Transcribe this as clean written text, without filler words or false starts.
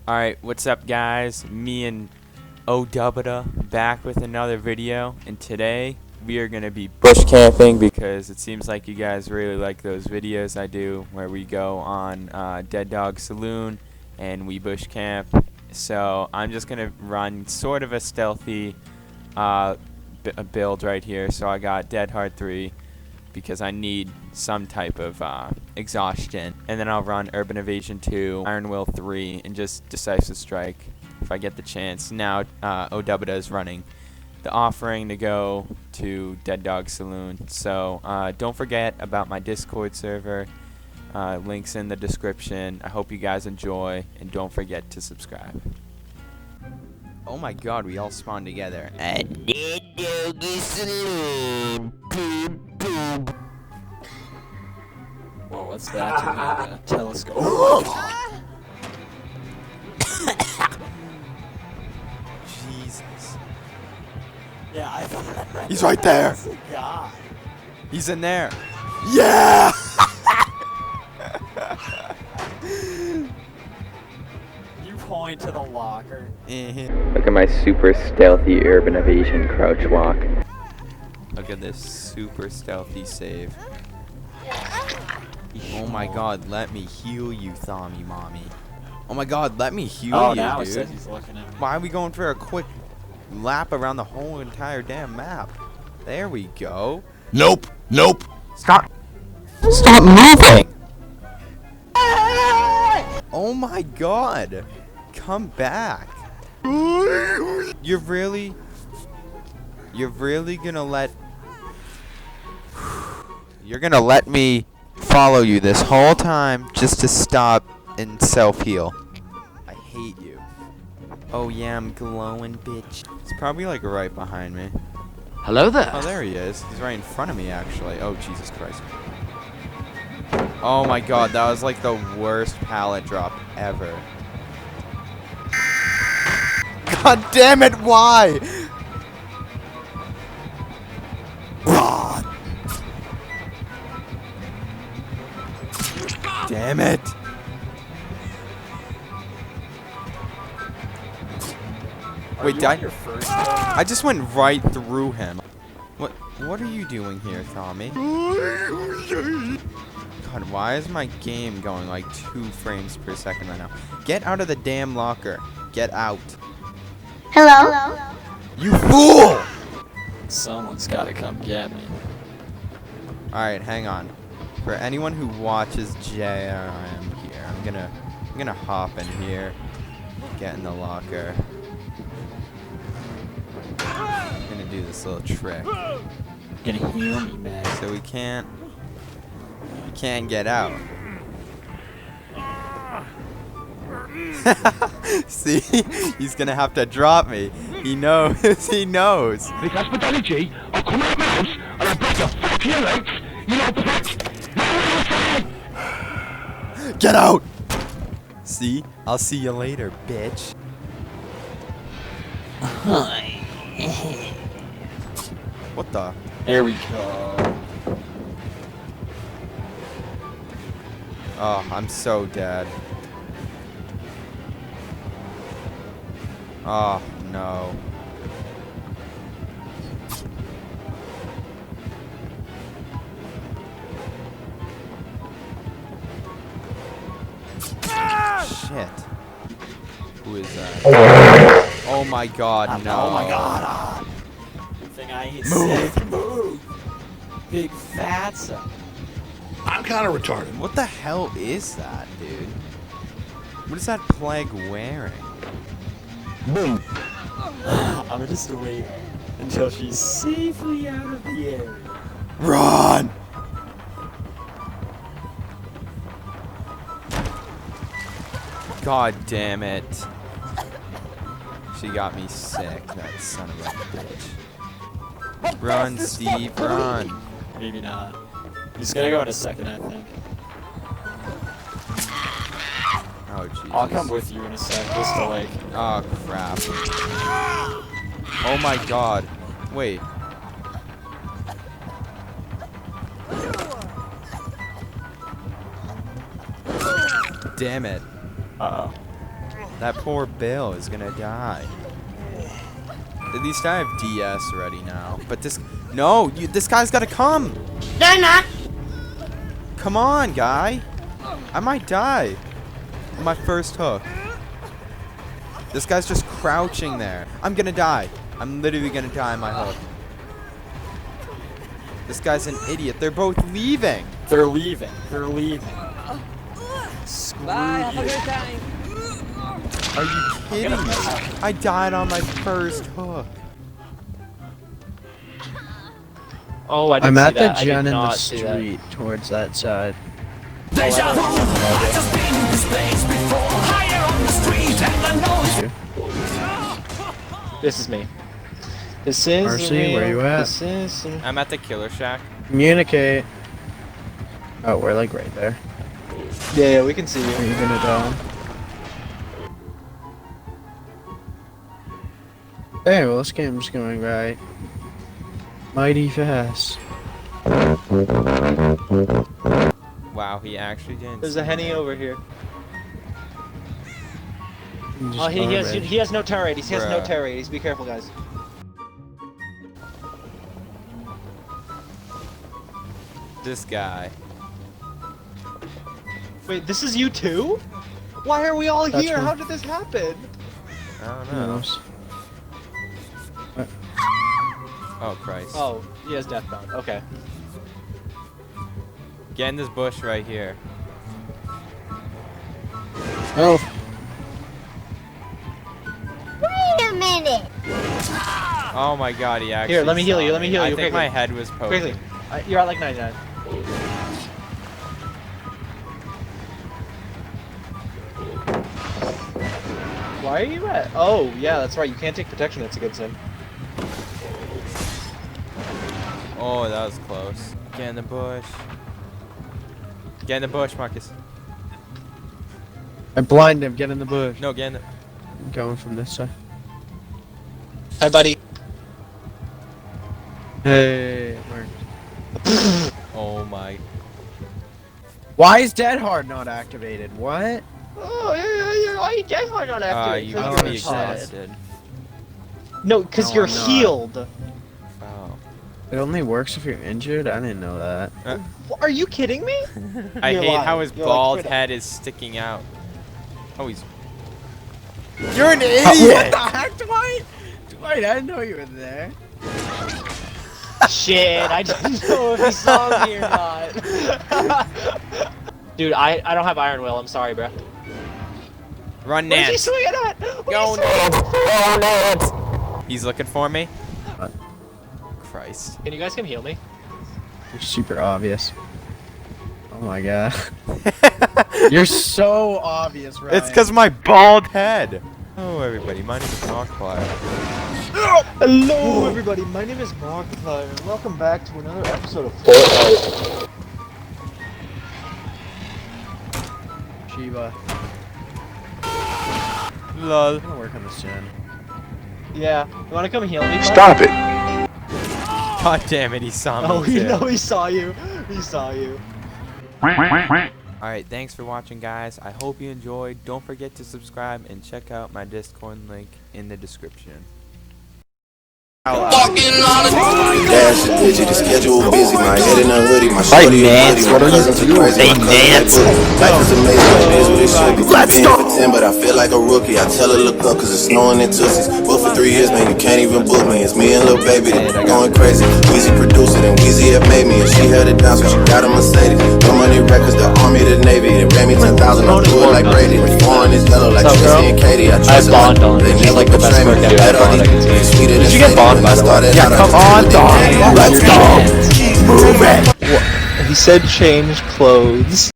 Alright, what's up guys? Me and Odubada back with another video, and today we are going to be bush camping because it seems like you guys really like those videos I do where we go on Dead Dog Saloon and we bush camp. So I'm just going to run sort of a stealthy build right here. So I got Dead Hard 3 because I need some type of exhaustion, and then I'll run Urban Evasion 2, Iron Will 3, and just Decisive Strike if I get the chance. Now Odubada is running the offering to go to Dead Dog Saloon, so don't forget about my Discord server. Links in the description. I hope you guys enjoy, and don't forget to subscribe. Oh my god, we all spawned together. At Dead Dog Saloon. Whoa, what's that? You have a telescope. Jesus. Yeah, I thought He's right there. that's a guy. He's in there. Yeah! You point to the locker. Look at my super stealthy Urban Evasion crouch walk. Look at this super stealthy save. Oh my god, let me heal you, Thommy Mommy. Oh my god, let me heal you, now dude. it says he's looking at me. Why are we going for a quick lap around the whole entire damn map? There we go. Nope. Nope. Stop moving! Oh my god! Come back! You're really gonna let... You're gonna let me follow you this whole time just to stop and self-heal. I hate you. Oh yeah, I'm glowing, bitch. It's probably like right behind me. Hello there. Oh, there he is. He's right in front of me, actually. Oh, Jesus Christ. Oh my god, that was like the worst pallet drop ever. God damn it, why? Run! Damn it! Wait, did your first I just went right through him. What are you doing here, Tommy? God, why is my game going like 2 frames per second right now? Get out of the damn locker. Get out. Hello? You fool! Someone's gotta come get me. Alright, hang on. For anyone who watches JRM here, I'm gonna hop in here, get in the locker. I'm gonna do this little trick. You're gonna heal me, man. So we can't get out. See? He's gonna have to drop me. He knows. He knows. This hospitality, I'll come out my house and I'll break your fucking legs, you little prick! Get out! See? I'll see you later, bitch. What the? Here we go. Oh, I'm so dead. Oh, no. Shit. Who is that? Oh my god, no. Oh my god. Good thing I ain't sick. Move. Big fatso. I'm kind of retarded. What the hell is that, dude? What is that plague wearing? Boom. I'm gonna just wait until she's safely out of the area. Run! God damn it. She got me sick, that son of a bitch. Run, Steve, run. Maybe not. He's gonna go in a second, I think. Oh, Jesus. I'll come with you in a sec, just to like... Oh, crap. Oh my god. Wait. Damn it. Uh-oh. That poor Bill is gonna die. At least I have DS ready now. But this... No! This guy's gotta come! They're not. Come on, guy! I might die. On my first hook. This guy's just crouching there. I'm gonna die. I'm literally gonna die on my hook. This guy's an idiot. They're both leaving. They're leaving. They're leaving. Screw Bye, have a you. good time. Are you kidding me? I died on my first hook. Oh, I didn't I'm see at the that. I did gen in the not see that. street towards that side. This is me. This is Marcy, me. where you at? This is me. I'm at the Killer Shack. Communicate. Oh, we're like right there. Yeah, we can see Are you. you gonna die? Hey, well, this game's going right. Mighty fast. Wow, he actually didn't. There's a Henny over here. Just Oh, garbage. he has no turret radius. He has no Bruh. turret radius. Be careful, guys. This guy. Wait, this is you too? Why are we all That's here? one. How did this happen? I don't Who know. knows? Oh, Christ. Oh, he has deathbound. Okay. Get in this bush right here. Oh, Wait a minute. Oh my god, he actually Here, let me heal saw you, let me heal you, I think quickly. my head was poked. Quickly. You're at like 99. Why are you at? Oh, yeah, that's right. You can't take protection. That's a good sin. Oh, that was close. Get in the bush. Get in the bush, Marcus. I blinded him. Get in the bush. No, get in the... I'm going from this side. Hi, buddy. Hey, it worked. Oh my... Why is Dead Hard not activated? What? Oh, yeah. Why are you definitely not activated? you Oh, must be it's exhausted. No, because No, you're I'm not. healed. Oh. It only works if you're injured? I didn't know that. Are you kidding me? I You're hate how lying. his You're like, bald straight up. head is sticking out. Oh, he's... You're an What idiot! the heck, Dwight? Dwight, I didn't know you were there. Shit, I didn't know if he saw me or not. Dude, I don't have Iron Will. I'm sorry, bro. Run, Where's he Nance! swinging at? Go, Nance! He's looking for me? What? Christ. Can you guys come heal me? You're super obvious. Oh my god. You're so obvious, right? It's because my bald head! Oh, everybody, my name is Markiplier. Hello, everybody. My name is Markiplier, and welcome back to another episode of Fortnite. Shiva. Lol. I'm gonna work on this gen. Yeah, you wanna come heal me? bud? Stop it! God damn it, he saw me. Oh, you too. know he saw you. He saw you. Alright, thanks for watching, guys. I hope you enjoyed. Don't forget to subscribe and check out my Discord link in the description. Dash and digit, the schedule busy. My head in a hoodie, my shorty a hoodie. My cousins are crazy, my cousin like life is amazing, it is what it should be. Let's go. For 10, but I feel like a rookie. I tell her look up, cause it's snowing in Tussies. But for 3 years, man, you can't even book me. It's me and Lil Baby, they're going crazy. Weezy produced it, and Weezy had made me, and she held it down, so she got a Mercedes. No money records, the Army, the Navy. They ran me 10,000, I do it like Brady. The foreign is yellow, like Tracy and Katie. I trust Bond on. they She's never like the best betray me. work I've Had ever all done, I these can see. sweeter than Did you get Sadie. Bond, When I by the way? started Yeah, out, I come just on, did dog. it. Let's go. He said change clothes.